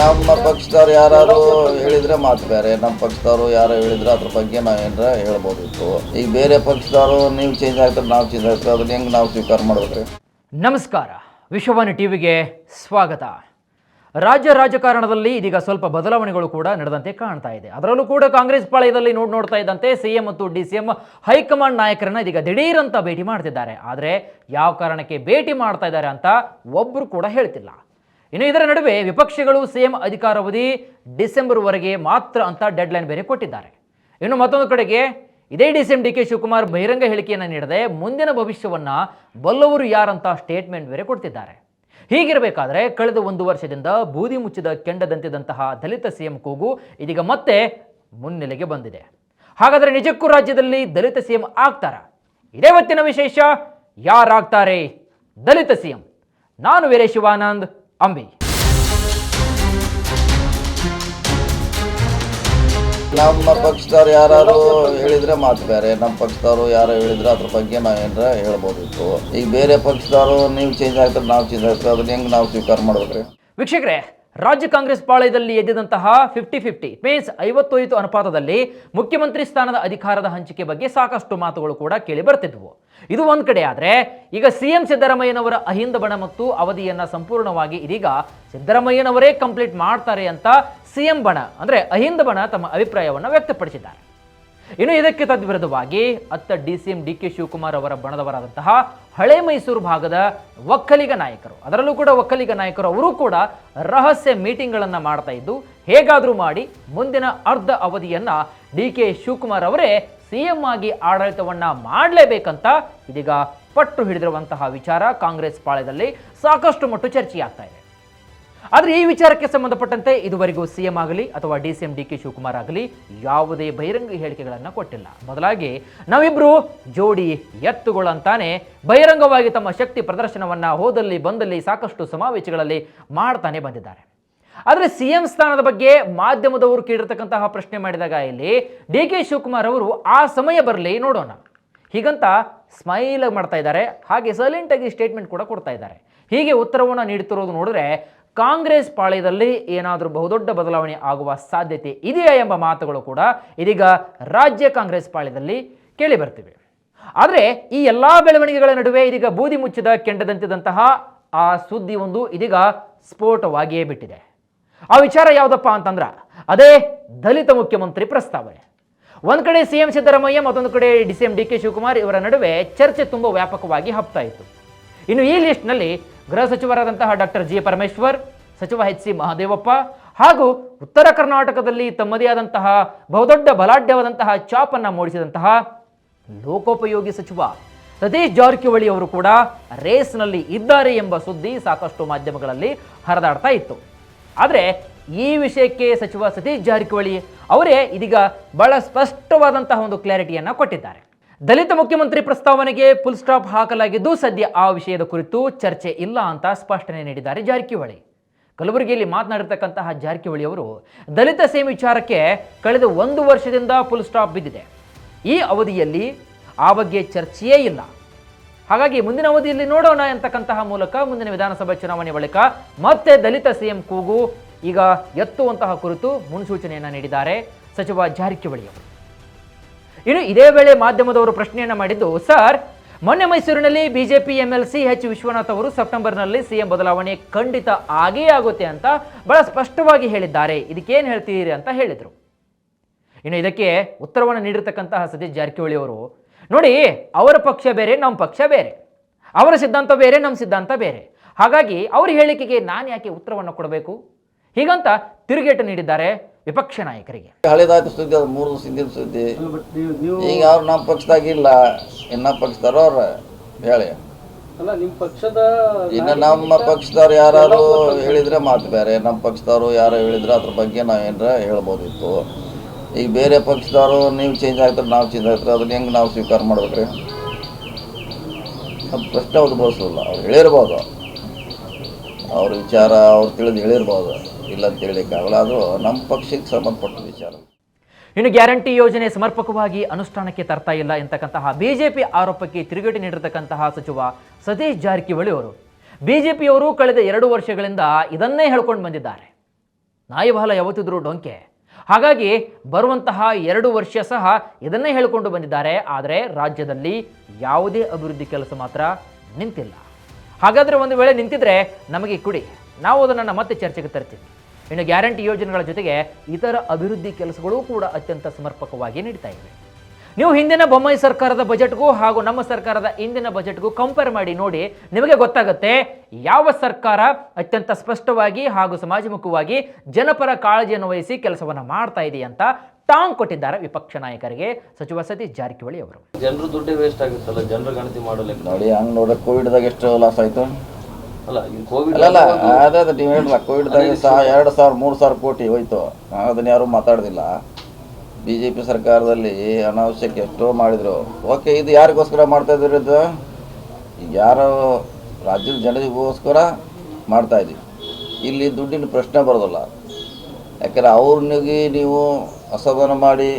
ನಮ್ಮ ಪಕ್ಷದವ್ರು ಯಾರು ಹೇಳಿದ್ರೆ ಮಾತು ಬೇರೆ, ನಮ್ಮ ಪಕ್ಷದವರು ಯಾರು ಹೇಳಿದ್ರೆ ಅದ್ರ ಬಗ್ಗೆ ನಾವು ಏನಾರ ಹೇಳ್ಬೋದಿತ್ತು. ಈಗ ಬೇರೆ ಪಕ್ಷದವರು ನೀವು ಚೇಂಜ್ ಆಗ್ತಾರೆ, ನಾವು ಚೇಂಜ್ ಆಗ್ತಾರೆ, ಅದನ್ನ ಹೆಂಗೆ ನಾವು ಸ್ವೀಕಾರ ಮಾಡ್ಬೇಕ್ರಿ? ನಮಸ್ಕಾರ, ವಿಶ್ವವಾಣಿ ಟಿವಿಗೆ ಸ್ವಾಗತ. ರಾಜ್ಯ ರಾಜಕಾರಣದಲ್ಲಿ ಇದೀಗ ಸ್ವಲ್ಪ ಬದಲಾವಣೆಗಳು ಕೂಡ ನಡೆದಂತೆ ಕಾಣ್ತಾ ಇದೆ. ಅದರಲ್ಲೂ ಕೂಡ ಕಾಂಗ್ರೆಸ್ ಪಾಳ್ಯದಲ್ಲಿ ನೋಡ್ತಾ ಇದ್ದಂತೆ ಸಿಎಂ ಮತ್ತು ಡಿಸಿಎಂ ಹೈಕಮಾಂಡ್ ನಾಯಕರನ್ನ ಇದೀಗ ದಿಢೀರಂತ ಭೇಟಿ ಮಾಡ್ತಿದ್ದಾರೆ. ಆದರೆ ಯಾವ ಕಾರಣಕ್ಕೆ ಭೇಟಿ ಮಾಡ್ತಾ ಇದ್ದಾರೆ ಅಂತ ಒಬ್ಬರು ಕೂಡ ಹೇಳ್ತಿಲ್ಲ. ಇನ್ನು ಇದರ ನಡುವೆ ವಿಪಕ್ಷಗಳು ಸಿಎಂ ಅಧಿಕಾರಾವಧಿ ಡಿಸೆಂಬರ್ವರೆಗೆ ಮಾತ್ರ ಅಂತ ಡೆಡ್ಲೈನ್ ಬೇರೆ ಕೊಟ್ಟಿದ್ದಾರೆ. ಇನ್ನು ಮತ್ತೊಂದು ಕಡೆಗೆ ಇದೇ ಡಿಸಿಎಂ ಡಿ ಕೆ ಶಿವಕುಮಾರ್ ಬಹಿರಂಗ ಹೇಳಿಕೆಯನ್ನು ನೀಡದೆ ಮುಂದಿನ ಭವಿಷ್ಯವನ್ನ ಬಲ್ಲವರು ಯಾರಂತ ಸ್ಟೇಟ್ಮೆಂಟ್ ಬೇರೆ ಕೊಡ್ತಿದ್ದಾರೆ. ಹೀಗಿರಬೇಕಾದ್ರೆ ಕಳೆದ 1 ವರ್ಷದಿಂದ ಬೂದಿ ಮುಚ್ಚಿದ ಕೆಂಡದಂತಿದಂತಹ ದಲಿತ ಸಿಎಂ ಕೂಗು ಇದೀಗ ಮತ್ತೆ ಮುನ್ನೆಲೆಗೆ ಬಂದಿದೆ. ಹಾಗಾದರೆ ನಿಜಕ್ಕೂ ರಾಜ್ಯದಲ್ಲಿ ದಲಿತ ಸಿಎಂ ಆಗ್ತಾರ? ಇದೇ ಹೊತ್ತಿನ ವಿಶೇಷ. ಯಾರಾಗ್ತಾರೆ ದಲಿತ ಸಿಎಂ? ನಾನು ವೀರೇಶ್ ಶಿವಾನಂದ್ ಅಂಬಿ. ನಮ್ಮ ಪಕ್ಷದವ್ರು ಯಾರು ಹೇಳಿದ್ರೆ ಮಾತು ಬೇರೆ, ನಮ್ಮ ಪಕ್ಷದವರು ಯಾರು ಹೇಳಿದ್ರೆ ಅದ್ರ ಬಗ್ಗೆ ನಾವು ಏನಾರ ಹೇಳ್ಬೋದಿತ್ತು. ಈಗ ಬೇರೆ ಪಕ್ಷದವರು ನೀವು ಚೇಂಜ್ ಆಗ್ತಾರೆ, ನಾವು ಚೇಂಜ್ ಆಗ್ತಾರೆ, ಅದನ್ನ ಹೆಂಗೆ ನಾವು ಸ್ವೀಕಾರ ಮಾಡ್ಬೇಕ್ರಿ? ವೀಕ್ಷಕರೇ, ರಾಜ್ಯ ಕಾಂಗ್ರೆಸ್ ಪಾಳ್ಯದಲ್ಲಿ ಎದ್ದಿದಂತಹ 50-50 ಮೀನ್ಸ್ 55 ಅನುಪಾತದಲ್ಲಿ ಮುಖ್ಯಮಂತ್ರಿ ಸ್ಥಾನದ ಅಧಿಕಾರದ ಹಂಚಿಕೆ ಬಗ್ಗೆ ಸಾಕಷ್ಟು ಮಾತುಗಳು ಕೂಡ ಕೇಳಿ ಬರ್ತಿದ್ವು. ಇದು ಒಂದ್ ಕಡೆ ಆದ್ರೆ, ಈಗ ಸಿಎಂ ಸಿದ್ದರಾಮಯ್ಯನವರ ಅಹಿಂದ ಬಣ ಮತ್ತು ಅವಧಿಯನ್ನ ಸಂಪೂರ್ಣವಾಗಿ ಇದೀಗ ಸಿದ್ದರಾಮಯ್ಯನವರೇ ಕಂಪ್ಲೀಟ್ ಮಾಡ್ತಾರೆ ಅಂತ ಸಿಎಂ ಬಣ ಅಂದ್ರೆ ಅಹಿಂದ ಬಣ ತಮ್ಮ ಅಭಿಪ್ರಾಯವನ್ನು ವ್ಯಕ್ತಪಡಿಸಿದ್ದಾರೆ. ಇನ್ನು ಇದಕ್ಕೆ ತದ್ವಿರುದ್ಧವಾಗಿ ಅತ್ತ ಡಿಸಿಎಂ ಡಿ ಕೆ ಶಿವಕುಮಾರ್ ಅವರ ಬಣದವರಾದಂತಹ ಹಳೆ ಮೈಸೂರು ಭಾಗದ ಒಕ್ಕಲಿಗ ನಾಯಕರು, ಅದರಲ್ಲೂ ಕೂಡ ಒಕ್ಕಲಿಗ ನಾಯಕರು ಅವರು ಕೂಡ ರಹಸ್ಯ ಮೀಟಿಂಗ್ಗಳನ್ನು ಮಾಡ್ತಾ ಇದ್ದು, ಹೇಗಾದರೂ ಮಾಡಿ ಮುಂದಿನ ಅರ್ಧ ಅವಧಿಯನ್ನ ಡಿ ಕೆ ಶಿವಕುಮಾರ್ ಅವರೇ ಸಿಎಂ ಆಗಿ ಆಡಳಿತವನ್ನ ಮಾಡಲೇಬೇಕಂತ ಇದೀಗ ಪಟ್ಟು ಹಿಡಿದಿರುವಂತಹ ವಿಚಾರ ಕಾಂಗ್ರೆಸ್ ಪಾಳ್ಯದಲ್ಲಿ ಸಾಕಷ್ಟು ಮಟ್ಟು ಚರ್ಚೆಯಾಗ್ತಾ ಇದೆ. ಆದರೆ ಈ ವಿಚಾರಕ್ಕೆ ಸಂಬಂಧಪಟ್ಟಂತೆ ಇದುವರೆಗೂ ಸಿಎಂ ಆಗಲಿ ಅಥವಾ ಡಿಸಿಎಂ ಡಿ ಕೆ ಶಿವಕುಮಾರ್ ಆಗಲಿ ಯಾವುದೇ ಬಹಿರಂಗ ಹೇಳಿಕೆಗಳನ್ನು ಕೊಟ್ಟಿಲ್ಲ. ಬದಲಾಗಿ ನಾವಿಬ್ರು ಜೋಡಿ ಎತ್ತುಗಳಂತಾನೆ ಬಹಿರಂಗವಾಗಿ ತಮ್ಮ ಶಕ್ತಿ ಪ್ರದರ್ಶನವನ್ನ ಹೋದಲ್ಲಿ ಬಂದಲ್ಲಿ ಸಾಕಷ್ಟು ಸಮಾವೇಶಗಳಲ್ಲಿ ಮಾಡ್ತಾನೆ ಬಂದಿದ್ದಾರೆ. ಆದರೆ ಸಿಎಂ ಸ್ಥಾನದ ಬಗ್ಗೆ ಮಾಧ್ಯಮದವರು ಕೇಳಿರ್ತಕ್ಕಂತಹ ಪ್ರಶ್ನೆ ಮಾಡಿದಾಗ ಇಲ್ಲಿ ಡಿ ಕೆ ಶಿವಕುಮಾರ್ ಅವರು ಆ ಸಮಯ ಬರಲಿ ನೋಡೋಣ ಹೀಗಂತ ಸ್ಮೈಲ್ ಮಾಡ್ತಾ ಇದ್ದಾರೆ. ಹಾಗೆ ಸೈಲೆಂಟ್ ಆಗಿ ಸ್ಟೇಟ್ಮೆಂಟ್ ಕೂಡ ಕೊಡ್ತಾ ಇದ್ದಾರೆ. ಹೀಗೆ ಉತ್ತರವನ್ನು ನೀಡುತ್ತಿರೋದು ನೋಡಿದ್ರೆ ಕಾಂಗ್ರೆಸ್ ಪಾಳ್ಯದಲ್ಲಿ ಏನಾದರೂ ಬಹುದೊಡ್ಡ ಬದಲಾವಣೆ ಆಗುವ ಸಾಧ್ಯತೆ ಇದೆಯಾ ಎಂಬ ಮಾತುಗಳು ಕೂಡ ಇದೀಗ ರಾಜ್ಯ ಕಾಂಗ್ರೆಸ್ ಪಾಳ್ಯದಲ್ಲಿ ಕೇಳಿ ಬರ್ತಿವೆ. ಆದರೆ ಈ ಎಲ್ಲಾ ಬೆಳವಣಿಗೆಗಳ ನಡುವೆ ಇದೀಗ ಬೂದಿ ಮುಚ್ಚಿದ ಕೆಂಡದಂತಿದಂತಹ ಆ ಸುದ್ದಿ ಒಂದು ಇದೀಗ ಸ್ಫೋಟವಾಗಿಯೇ ಬಿಟ್ಟಿದೆ. ಆ ವಿಚಾರ ಯಾವುದಪ್ಪ ಅಂತಂದ್ರ ಅದೇ ದಲಿತ ಮುಖ್ಯಮಂತ್ರಿ ಪ್ರಸ್ತಾವನೆ. ಒಂದ್ ಕಡೆ ಸಿಎಂ ಸಿದ್ದರಾಮಯ್ಯ, ಮತ್ತೊಂದು ಕಡೆ ಡಿಸಿಎಂ ಡಿ ಕೆ ಶಿವಕುಮಾರ್ ಇವರ ನಡುವೆ ಚರ್ಚೆ ತುಂಬಾ ವ್ಯಾಪಕವಾಗಿ ಹಬ್ತಾ ಇತ್ತು. ಇನ್ನು ಈ ಲಿಸ್ಟ್ನಲ್ಲಿ ಗೃಹ ಸಚಿವರಾದಂತಹ ಡಾಕ್ಟರ್ ಜಿ ಪರಮೇಶ್ವರ್, ಸಚಿವ ಎಚ್ ಸಿ ಮಹದೇವಪ್ಪ ಹಾಗೂ ಉತ್ತರ ಕರ್ನಾಟಕದಲ್ಲಿ ತಮ್ಮದೇ ಆದಂತಹ ಬಹುದೊಡ್ಡ ಬಲಾಢ್ಯವಾದಂತಹ ಚಾಪ್ ಅನ್ನ ಮೂಡಿಸಿದಂತಹ ಲೋಕೋಪಯೋಗಿ ಸಚಿವ ಸತೀಶ್ ಜಾರಕಿಹೊಳಿ ಅವರು ಕೂಡ ರೇಸ್ನಲ್ಲಿ ಇದ್ದಾರೆ ಎಂಬ ಸುದ್ದಿ ಸಾಕಷ್ಟು ಮಾಧ್ಯಮಗಳಲ್ಲಿ ಹರಿದಾಡ್ತಾ ಇತ್ತು. ಆದರೆ ಈ ವಿಷಯಕ್ಕೆ ಸಚಿವ ಸತೀಶ್ ಜಾರಕಿಹೊಳಿ ಅವರೇ ಇದೀಗ ಬಹಳ ಸ್ಪಷ್ಟವಾದಂತಹ ಒಂದು ಕ್ಲಾರಿಟಿಯನ್ನ ಕೊಟ್ಟಿದ್ದಾರೆ. ದಲಿತ ಮುಖ್ಯಮಂತ್ರಿ ಪ್ರಸ್ತಾವನೆಗೆ ಫುಲ್ ಸ್ಟಾಪ್ ಹಾಕಲಾಗಿದ್ದು ಸದ್ಯ ಆ ವಿಷಯದ ಕುರಿತು ಚರ್ಚೆ ಇಲ್ಲ ಅಂತ ಸ್ಪಷ್ಟನೆ ನೀಡಿದ್ದಾರೆ ಜಾರಕಿಹೊಳಿ. ಕಲಬುರಗಿಯಲ್ಲಿ ಮಾತನಾಡಿರ್ತಕ್ಕಂತಹ ಜಾರಕಿಹೊಳಿ ಅವರು ದಲಿತ ಸಿಎಂ ವಿಚಾರಕ್ಕೆ ಕಳೆದ 1 ವರ್ಷದಿಂದ ಫುಲ್ ಸ್ಟಾಪ್ ಬಿದ್ದಿದೆ. ಈ ಅವಧಿಯಲ್ಲಿ ಆ ಬಗ್ಗೆ ಚರ್ಚೆಯೇ ಇಲ್ಲ. ಹಾಗಾಗಿ ಮುಂದಿನ ಅವಧಿಯಲ್ಲಿ ನೋಡೋಣ ಎಂತಕ್ಕಂತಹ ಮೂಲಕ ಮುಂದಿನ ವಿಧಾನಸಭಾ ಚುನಾವಣೆ ಬಳಿಕ ಮತ್ತೆ ದಲಿತ ಸಿಎಂ ಕೂಗು ಈಗ ಎತ್ತುವಂತಹ ಕುರಿತು ಮುನ್ಸೂಚನೆಯನ್ನು ನೀಡಿದ್ದಾರೆ ಸಚಿವ ಜಾರಕಿಹೊಳಿ ಅವರು. ಇನ್ನು ಇದೇ ವೇಳೆ ಮಾಧ್ಯಮದವರು ಪ್ರಶ್ನೆಯನ್ನ ಮಾಡಿದ್ದು, ಸರ್ ಮೊನ್ನೆ ಮೈಸೂರಿನಲ್ಲಿ ಬಿಜೆಪಿ ಎಂಎಲ್ಸಿ ಎಚ್ ವಿಶ್ವನಾಥ್ ಅವರು ಸೆಪ್ಟೆಂಬರ್ನಲ್ಲಿ ಸಿಎಂ ಬದಲಾವಣೆ ಖಂಡಿತ ಆಗೇ ಆಗುತ್ತೆ ಅಂತ ಬಹಳ ಸ್ಪಷ್ಟವಾಗಿ ಹೇಳಿದ್ದಾರೆ, ಇದಕ್ಕೇನು ಹೇಳ್ತೀರಿ ಅಂತ ಹೇಳಿದರು. ಇನ್ನು ಇದಕ್ಕೆ ಉತ್ತರವನ್ನು ನೀಡಿರ್ತಕ್ಕಂತಹ ಸತೀಶ್ ಜಾರಕಿಹೊಳಿ ಅವರು, ನೋಡಿ ಅವರ ಪಕ್ಷ ಬೇರೆ ನಮ್ಮ ಪಕ್ಷ ಬೇರೆ, ಅವರ ಸಿದ್ಧಾಂತ ಬೇರೆ ನಮ್ಮ ಸಿದ್ಧಾಂತ ಬೇರೆ, ಹಾಗಾಗಿ ಅವ್ರ ಹೇಳಿಕೆಗೆ ನಾನು ಯಾಕೆ ಉತ್ತರವನ್ನು ಕೊಡಬೇಕು ಹೀಗಂತ ತಿರುಗೇಟು ನೀಡಿದ್ದಾರೆ ವಿಪಕ್ಷ ನಾಯಕರಿಗೆ. ಹಳೆದಾಯ್ತು ಸುದ್ದಿ, ಅದು 3 ದಿವಸ ಹಿಂದಿನ ಸುದ್ದಿ. ಈಗ ಅವ್ರು ನಮ್ಮ ಪಕ್ಷದಾಗಿಲ್ಲ, ಇನ್ನ ಪಕ್ಷದವ್ರು ಅವ್ರ ಹೇಳಿ ಇನ್ನು ನಮ್ಮ ಪಕ್ಷದವ್ರು ಯಾರು ಹೇಳಿದ್ರೆ ಮಾತು ಬೇರೆ, ನಮ್ಮ ಪಕ್ಷದವರು ಯಾರು ಹೇಳಿದ್ರೆ ಅದ್ರ ಬಗ್ಗೆ ನಾವು ಏನಾರ ಹೇಳ್ಬೋದಿತ್ತು. ಈಗ ಬೇರೆ ಪಕ್ಷದವರು ನೀವು ಚೇಂಜ್ ಆಗ್ತಾರೆ, ನಾವು ಚೇಂಜ್ ಆಗ್ತಾರೆ, ಅದನ್ನ ಹೆಂಗೆ ನಾವು ಸ್ವೀಕಾರ ಮಾಡ್ಬೇಕ್ರಿ? ಅದು ಪ್ರಶ್ನೆ ಉದ್ಭವಿಸಲ್ಲ. ಅವ್ರು ಹೇಳಿರ್ಬೋದು, ಅವ್ರ ವಿಚಾರ ಅವ್ರು ತಿಳಿದು ಹೇಳಿರ್ಬೋದು, ಇಲ್ಲ ಅಂತ ಹೇಳಲಿಕ್ಕಾಗಲ್ಲ. ಅದು ನಮ್ಮ ಪಕ್ಷಕ್ಕೆ ಸಂಬಂಧಪಟ್ಟ ವಿಚಾರ. ಇನ್ನು ಗ್ಯಾರಂಟಿ ಯೋಜನೆ ಸಮರ್ಪಕವಾಗಿ ಅನುಷ್ಠಾನಕ್ಕೆ ತರ್ತಾ ಇಲ್ಲ ಎಂತಕ್ಕಂತಹ ಬಿಜೆಪಿ ಆರೋಪಕ್ಕೆ ತಿರುಗೇಟು ನೀಡಿರತಕ್ಕಂತಹ ಸಚಿವ ಸತೀಶ್ ಜಾರಕಿಹೊಳಿ ಅವರು ಬಿಜೆಪಿಯವರು ಕಳೆದ 2 ವರ್ಷಗಳಿಂದ ಇದನ್ನೇ ಹೇಳ್ಕೊಂಡು ಬಂದಿದ್ದಾರೆ. ನಾಯಿ ಬಾಲ ಯಾವತ್ತಿದ್ರೂ ಡೊಂಕೆ. ಹಾಗಾಗಿ ಬರುವಂತಹ 2 ವರ್ಷ ಸಹ ಇದನ್ನೇ ಹೇಳಿಕೊಂಡು ಬಂದಿದ್ದಾರೆ. ಆದರೆ ರಾಜ್ಯದಲ್ಲಿ ಯಾವುದೇ ಅಭಿವೃದ್ಧಿ ಕೆಲಸ ಮಾತ್ರ ನಿಂತಿಲ್ಲ. ಹಾಗಾದರೆ ಒಂದು ವೇಳೆ ನಿಂತಿದ್ರೆ ನಮಗೆ ಕೊಡಿ, ನಾವು ಅದನ್ನು ಮತ್ತೆ ಚರ್ಚೆಗೆ ತರ್ತೀವಿ. ಇನ್ನು ಗ್ಯಾರಂಟಿ ಯೋಜನೆಗಳ ಜೊತೆಗೆ ಇತರ ಅಭಿವೃದ್ಧಿ ಕೆಲಸಗಳೂ ಕೂಡ ಅತ್ಯಂತ ಸಮರ್ಪಕವಾಗಿ ನಡೀತಾ ಇವೆ. ನೀವು ಹಿಂದಿನ ಬೊಮ್ಮಾಯಿ ಸರ್ಕಾರದ ಬಜೆಟ್ಗೂ ಹಾಗೂ ನಮ್ಮ ಸರ್ಕಾರದ ಇಂದಿನ ಬಜೆಟ್ಗೂ ಕಂಪೇರ್ ಮಾಡಿ ನೋಡಿ, ನಿಮಗೆ ಗೊತ್ತಾಗುತ್ತೆ ಯಾವ ಸರ್ಕಾರ ಅತ್ಯಂತ ಸ್ಪಷ್ಟವಾಗಿ ಹಾಗೂ ಸಮಾಜಮುಖವಾಗಿ ಜನಪರ ಕಾಳಜಿಯನ್ನು ವಹಿಸಿ ಕೆಲಸವನ್ನು ಮಾಡ್ತಾ ಇದೆ ಅಂತ ಟಾಂಗ್ ಕೊಟ್ಟಿದ್ದಾರೆ ವಿಪಕ್ಷ ನಾಯಕರಿಗೆ ಸಚಿವ ಸತೀಶ್ ಜಾರಕಿಹೊಳಿ ಅವರು. ಜನರು ದುಡ್ಡೇ ವೇಸ್ಟ್ ಆಗುತ್ತಲ್ಲ, ಜನರ ಗಣತಿ ಮಾಡಲಿಕ್ಕೆ. ನೋಡಿ ಹಂಗೆ ನೋಡ್ರೆ ಕೋವಿಡ್ದಾಗ ಎಷ್ಟು ಲಾಸ್ ಆಯಿತು. ಅಲ್ಲ ಈ ಕೋವಿಡ್ ಅಲ್ಲ ಅದೇ ನೀವು ಹೇಳಿಲ್ಲ, ಕೋವಿಡ್ದಾಗ 2,000 3,000 ಕೋಟಿ ಹೋಯ್ತು. ಅದನ್ನ ಯಾರು ಮಾತಾಡೋದಿಲ್ಲ. BJP ಸರ್ಕಾರದಲ್ಲಿ ಅನಾವಶ್ಯಕ ಎಷ್ಟೋ ಮಾಡಿದರು. ಓಕೆ, ಇದು ಯಾರಿಗೋಸ್ಕರ ಮಾಡ್ತಾ ಇದ್ದೀರಿ? ಇದು ಈಗ ಯಾರೋ ರಾಜ್ಯದ ಜನರಿಗೋಸ್ಕರ ಮಾಡ್ತಾಯಿದ್ದೀವಿ. ಇಲ್ಲಿ ದುಡ್ಡಿನ ಪ್ರಶ್ನೆ ಬರೋದಿಲ್ಲ. ಯಾಕಂದರೆ ಅವ್ರನಿಗೆ ನೀವು ಅಸಮಾಧಾನ ಮಾಡಿ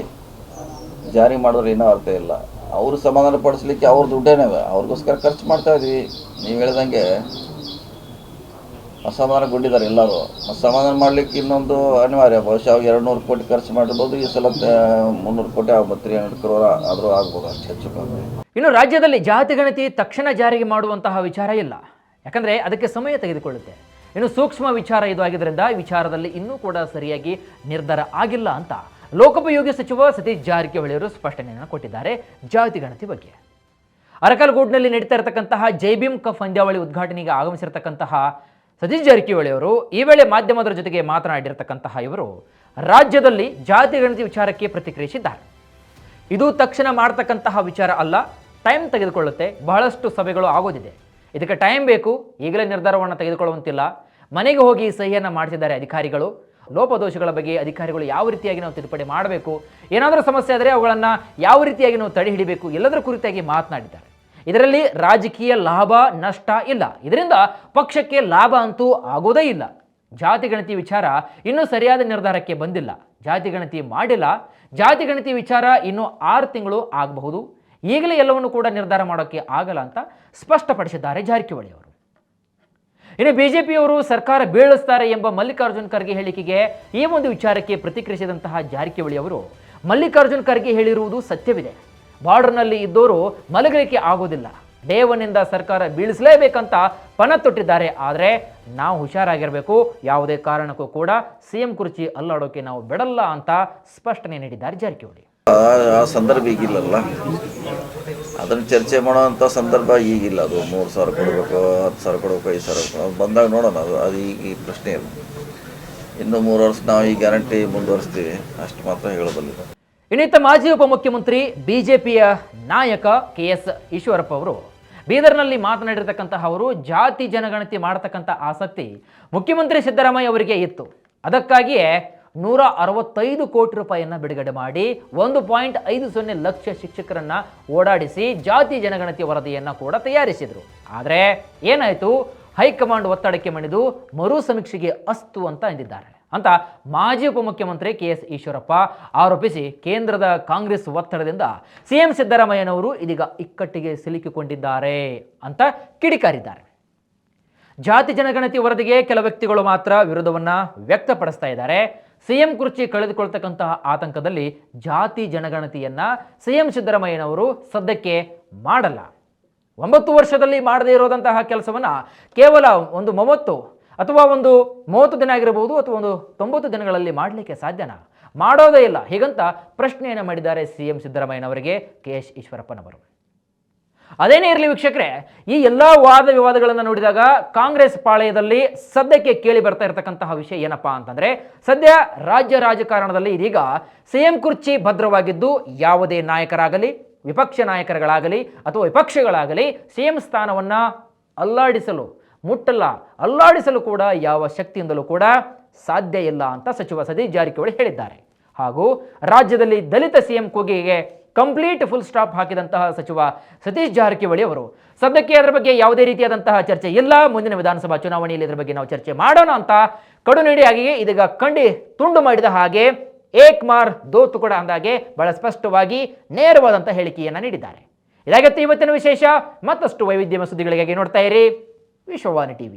ಜಾರಿ ಮಾಡಿದ್ರೆ ಏನೋ ಅರ್ಥ ಇಲ್ಲ. ಅವರು ಸಮಾಧಾನ ಪಡಿಸ್ಲಿಕ್ಕೆ ಅವ್ರ ದುಡ್ಡೇನೇ ಅವ್ರಿಗೋಸ್ಕರ ಖರ್ಚು ಮಾಡ್ತಾಯಿದ್ವಿ. ನೀವು ಹೇಳ್ದಂಗೆ ಅಸಮಾಧಾನಗೊಂಡಿದ್ದಾರೆ ಎಲ್ಲರೂ. ಸಮಾಧಾನ ಮಾಡಲಿಕ್ಕೆ ಇನ್ನೊಂದು ಅನಿವಾರ್ಯ. ಬಹುಶಃ 200 ಕೋಟಿ ಖರ್ಚು ಮಾಡಿರ್ಬೋದು. ಈ ಸಲ 300 ಕೋಟಿ ಆಗ್ಬೋದು, 300 crore ಆದರೂ ಆಗ್ಬೋದು, ಅಷ್ಟು ಹೆಚ್ಚು ಕಮ್ಮಿ. ಇನ್ನು ರಾಜ್ಯದಲ್ಲಿ ಜಾತಿ ಗಣತಿ ತಕ್ಷಣ ಜಾರಿಗೆ ಮಾಡುವಂತಹ ವಿಚಾರ ಇಲ್ಲ, ಯಾಕಂದರೆ ಅದಕ್ಕೆ ಸಮಯ ತೆಗೆದುಕೊಳ್ಳುತ್ತೆ. ಇನ್ನು ಸೂಕ್ಷ್ಮ ವಿಚಾರ ಇದು ಆಗಿದ್ದರಿಂದ ಈ ವಿಚಾರದಲ್ಲಿ ಇನ್ನೂ ಕೂಡ ಸರಿಯಾಗಿ ನಿರ್ಧಾರ ಆಗಿಲ್ಲ ಅಂತ ಲೋಕೋಪಯೋಗಿ ಸಚಿವ ಸತೀಶ್ ಜಾರಕಿಹೊಳಿ ಅವರು ಸ್ಪಷ್ಟನೆಯನ್ನು ಕೊಟ್ಟಿದ್ದಾರೆ ಜಾತಿ ಗಣತಿ ಬಗ್ಗೆ. ಅರಕಲಗೂಡಿನಲ್ಲಿ ನಡೀತಾ ಇರತಕ್ಕಂತಹ ಜೈಭೀಮ್ ಕಪ್ ಪಂದ್ಯಾವಳಿ ಉದ್ಘಾಟನೆಗೆ ಆಗಮಿಸಿರತಕ್ಕಂತಹ ಸತೀಶ್ ಜಾರಕಿಹೊಳಿ ಅವರು ಈ ವೇಳೆ ಮಾಧ್ಯಮದರ ಜೊತೆಗೆ ಮಾತನಾಡಿರತಕ್ಕಂತಹ ಇವರು ರಾಜ್ಯದಲ್ಲಿ ಜಾತಿ ಗಣತಿ ವಿಚಾರಕ್ಕೆ ಪ್ರತಿಕ್ರಿಯಿಸಿದ್ದಾರೆ. ಇದು ತಕ್ಷಣ ಮಾಡ್ತಕ್ಕಂತಹ ವಿಚಾರ ಅಲ್ಲ, ಟೈಮ್ ತೆಗೆದುಕೊಳ್ಳುತ್ತೆ. ಬಹಳಷ್ಟು ಸಭೆಗಳು ಆಗೋದಿದೆ, ಇದಕ್ಕೆ ಟೈಮ್ ಬೇಕು. ಈಗಲೇ ನಿರ್ಧಾರವನ್ನು ತೆಗೆದುಕೊಳ್ಳುವಂತಿಲ್ಲ. ಮನೆಗೆ ಹೋಗಿ ಸಹಿಯನ್ನು ಮಾಡಿಸಿದ್ದಾರೆ ಅಧಿಕಾರಿಗಳು. ಲೋಪದೋಷಗಳ ಬಗ್ಗೆ ಅಧಿಕಾರಿಗಳು ಯಾವ ರೀತಿಯಾಗಿ ನಾವು ತಿದ್ದುಪಡಿ ಮಾಡಬೇಕು, ಏನಾದರೂ ಸಮಸ್ಯೆ ಆದರೆ ಅವುಗಳನ್ನು ಯಾವ ರೀತಿಯಾಗಿ ನಾವು ತಡೆ ಹಿಡಿಬೇಕು, ಎಲ್ಲದರ ಕುರಿತಾಗಿ ಮಾತನಾಡಿದ್ದಾರೆ. ಇದರಲ್ಲಿ ರಾಜಕೀಯ ಲಾಭ ನಷ್ಟ ಇಲ್ಲ, ಇದರಿಂದ ಪಕ್ಷಕ್ಕೆ ಲಾಭ ಅಂತೂ ಆಗೋದೇ ಇಲ್ಲ. ಜಾತಿ ಗಣತಿ ವಿಚಾರ ಇನ್ನೂ ಸರಿಯಾದ ನಿರ್ಧಾರಕ್ಕೆ ಬಂದಿಲ್ಲ, ಜಾತಿ ಗಣತಿ ಮಾಡಿಲ್ಲ. ಜಾತಿ ಗಣತಿ ವಿಚಾರ ಇನ್ನೂ 6 ತಿಂಗಳು ಆಗಬಹುದು. ಈಗಲೇ ಎಲ್ಲವನ್ನು ಕೂಡ ನಿರ್ಧಾರ ಮಾಡೋಕ್ಕೆ ಆಗಲ್ಲ ಅಂತ ಸ್ಪಷ್ಟಪಡಿಸಿದ್ದಾರೆ ಜಾರಕಿಹೊಳಿ ಅವರು. ಇನ್ನು ಬಿಜೆಪಿಯವರು ಸರ್ಕಾರ ಬೀಳಿಸ್ತಾರೆ ಎಂಬ ಮಲ್ಲಿಕಾರ್ಜುನ್ ಖರ್ಗೆ ಹೇಳಿಕೆಗೆ ಈ ಒಂದು ವಿಚಾರಕ್ಕೆ ಪ್ರತಿಕ್ರಿಯಿಸಿದಂತಹ ಜಾರಕಿಹೊಳಿ ಅವರು, ಮಲ್ಲಿಕಾರ್ಜುನ್ ಖರ್ಗೆ ಹೇಳಿರುವುದು ಸತ್ಯವಿದೆ. ಬಾರ್ಡರ್ನಲ್ಲಿ ಇದ್ದವರು ಮಲಗಲಿಕ್ಕೆ ಆಗೋದಿಲ್ಲ. ಡೇ 1 ಸರ್ಕಾರ ಬೀಳಿಸಲೇಬೇಕಂತ ಪಣ ತೊಟ್ಟಿದ್ದಾರೆ. ಆದರೆ ನಾವು ಹುಷಾರಾಗಿರಬೇಕು, ಯಾವುದೇ ಕಾರಣಕ್ಕೂ ಕೂಡ CM ಕುರ್ಚಿ ಅಲ್ಲಾಡೋಕೆ ನಾವು ಬಿಡಲ್ಲ ಅಂತ ಸ್ಪಷ್ಟನೆ ನೀಡಿದ್ದಾರೆ ಜಾರಕಿಹೊಳಿ. ಆ ಸಂದರ್ಭ ಈಗಿಲ್ಲಲ್ಲ, ಅದನ್ನು ಚರ್ಚೆ ಮಾಡೋವಂಥ ಸಂದರ್ಭ ಈಗಿಲ್ಲ. ಅದು 3,000 ಕೊಡಬೇಕು, 10,000 ಕೊಡಬೇಕು, 5,000 ಕೊಡಬೇಕು, ಬಂದಾಗ ನೋಡೋಣ. ಅದು ಈಗ ಪ್ರಶ್ನೆ ಇಲ್ಲ. ಇನ್ನು 3 ವರ್ಷ ನಾವು ಈ ಗ್ಯಾರಂಟಿ ಮುಂದುವರಿಸ್ತೀವಿ, ಅಷ್ಟು ಮಾತ್ರ ಹೇಳಬಲ್ಲಿದೆ. ಇನ್ನಿತ್ತ ಮಾಜಿ ಉಪಮುಖ್ಯಮಂತ್ರಿ ಬಿಜೆಪಿಯ ನಾಯಕ KS ಈಶ್ವರಪ್ಪ ಅವರು ಬೀದರ್ನಲ್ಲಿ ಮಾತನಾಡಿರ್ತಕ್ಕಂತಹ ಅವರು, ಜಾತಿ ಜನಗಣತಿ ಮಾಡತಕ್ಕಂಥ ಆಸಕ್ತಿ ಮುಖ್ಯಮಂತ್ರಿ ಸಿದ್ದರಾಮಯ್ಯ ಅವರಿಗೆ ಇತ್ತು. ಅದಕ್ಕಾಗಿಯೇ 165 ಕೋಟಿ ರೂಪಾಯಿಯನ್ನು ಬಿಡುಗಡೆ ಮಾಡಿ 1.50 ಲಕ್ಷ ಶಿಕ್ಷಕರನ್ನ ಓಡಾಡಿಸಿ ಜಾತಿ ಜನಗಣತಿ ವರದಿಯನ್ನು ಕೂಡ ತಯಾರಿಸಿದರು. ಆದರೆ ಏನಾಯಿತು, ಹೈಕಮಾಂಡ್ ಒತ್ತಡಕ್ಕೆ ಮಣಿದು ಮರು ಸಮೀಕ್ಷೆಗೆ ಅಸ್ತು ಅಂತ ಎಂದಿದ್ದಾರೆ ಅಂತ ಮಾಜಿ ಉಪಮುಖ್ಯಮಂತ್ರಿ KS ಈಶ್ವರಪ್ಪ ಆರೋಪಿಸಿ ಕೇಂದ್ರದ ಕಾಂಗ್ರೆಸ್ ಒತ್ತಡದಿಂದ CM ಸಿದ್ದರಾಮಯ್ಯನವರು ಇದೀಗ ಇಕ್ಕಟ್ಟಿಗೆ ಸಿಲುಕಿಕೊಂಡಿದ್ದಾರೆ ಅಂತ ಕಿಡಿಕಾರಿದ್ದಾರೆ. ಜಾತಿ ಜನಗಣತಿ ವರದಿಗೆ ಕೆಲ ವ್ಯಕ್ತಿಗಳು ಮಾತ್ರ ವಿರೋಧವನ್ನು ವ್ಯಕ್ತಪಡಿಸ್ತಾ ಇದ್ದಾರೆ. CM ಕುರ್ಚಿ ಕಳೆದುಕೊಳ್ತಕ್ಕಂತಹ ಆತಂಕದಲ್ಲಿ ಜಾತಿ ಜನಗಣತಿಯನ್ನು CM ಸಿದ್ದರಾಮಯ್ಯನವರು ಸದ್ಯಕ್ಕೆ ಮಾಡಲ್ಲ. 9 ವರ್ಷದಲ್ಲಿ ಮಾಡದೇ ಇರೋದಂತಹ ಕೆಲಸವನ್ನು ಕೇವಲ ಒಂದು 30 ಅಥವಾ ಒಂದು 30 ದಿನ ಆಗಿರಬಹುದು ಅಥವಾ ಒಂದು 90 ದಿನಗಳಲ್ಲಿ ಮಾಡಲಿಕ್ಕೆ ಸಾಧ್ಯನಾ? ಮಾಡೋದೇ ಇಲ್ಲ. ಹೀಗಂತ ಪ್ರಶ್ನೆಯನ್ನು ಮಾಡಿದ್ದಾರೆ CM ಸಿದ್ದರಾಮಯ್ಯನವರಿಗೆ KS ಈಶ್ವರಪ್ಪನವರು. ಅದೇನೇ ಇರಲಿ ವೀಕ್ಷಕರೇ, ಈ ಎಲ್ಲ ವಾದ ವಿವಾದಗಳನ್ನು ನೋಡಿದಾಗ ಕಾಂಗ್ರೆಸ್ ಪಾಳೆಯದಲ್ಲಿ ಸದ್ಯಕ್ಕೆ ಕೇಳಿ ಬರ್ತಾ ಇರತಕ್ಕಂತಹ ವಿಷಯ ಏನಪ್ಪಾ ಅಂತಂದ್ರೆ, ಸದ್ಯ ರಾಜ್ಯ ರಾಜಕಾರಣದಲ್ಲಿ ಇದೀಗ CM ಕುರ್ಚಿ ಭದ್ರವಾಗಿದ್ದು ಯಾವುದೇ ನಾಯಕರಾಗಲಿ, ವಿಪಕ್ಷ ನಾಯಕರುಗಳಾಗಲಿ ಅಥವಾ ವಿಪಕ್ಷಗಳಾಗಲಿ CM ಸ್ಥಾನವನ್ನು ಅಲ್ಲಾಡಿಸಲು ಮುಟ್ಟಲ್ಲ, ಅಲ್ಲಾಡಿಸಲು ಕೂಡ ಯಾವ ಶಕ್ತಿಯಿಂದಲೂ ಕೂಡ ಸಾಧ್ಯ ಇಲ್ಲ ಅಂತ ಸಚಿವ ಸತೀಶ್ ಜಾರಕಿಹೊಳಿ ಹೇಳಿದ್ದಾರೆ. ಹಾಗೂ ರಾಜ್ಯದಲ್ಲಿ ದಲಿತ CM ಕೂಗಿಗೆ ಕಂಪ್ಲೀಟ್ ಫುಲ್ ಸ್ಟಾಪ್ ಹಾಕಿದಂತಹ ಸಚಿವ ಸತೀಶ್ ಜಾರಕಿಹೊಳಿ ಅವರು ಸದ್ಯಕ್ಕೆ ಅದರ ಬಗ್ಗೆ ಯಾವುದೇ ರೀತಿಯಾದಂತಹ ಚರ್ಚೆ ಇಲ್ಲ, ಮುಂದಿನ ವಿಧಾನಸಭಾ ಚುನಾವಣೆಯಲ್ಲಿ ಇದರ ಬಗ್ಗೆ ನಾವು ಚರ್ಚೆ ಮಾಡೋಣ ಅಂತ ಕಡುನಡಿಯಾಗಿ ಇದೀಗ ತುಂಡು ಮಾಡಿದ ಹಾಗೆ ಏಕ್ ಮಾರ್ ದೋ ತುಕಡ ಅಂದಾಗೆ ಬಹಳ ಸ್ಪಷ್ಟವಾಗಿ ನೇರವಾದಂಥ ಹೇಳಿಕೆಯನ್ನು ನೀಡಿದ್ದಾರೆ. ಇದಾಗತ್ತೆ ಇವತ್ತಿನ ವಿಶೇಷ. ಮತ್ತಷ್ಟು ವೈವಿಧ್ಯಮಯ ಸುದ್ದಿಗಳಿಗಾಗಿ ನೋಡ್ತಾ ಇರಿ ವಿಶ್ವವಾಣಿ TV.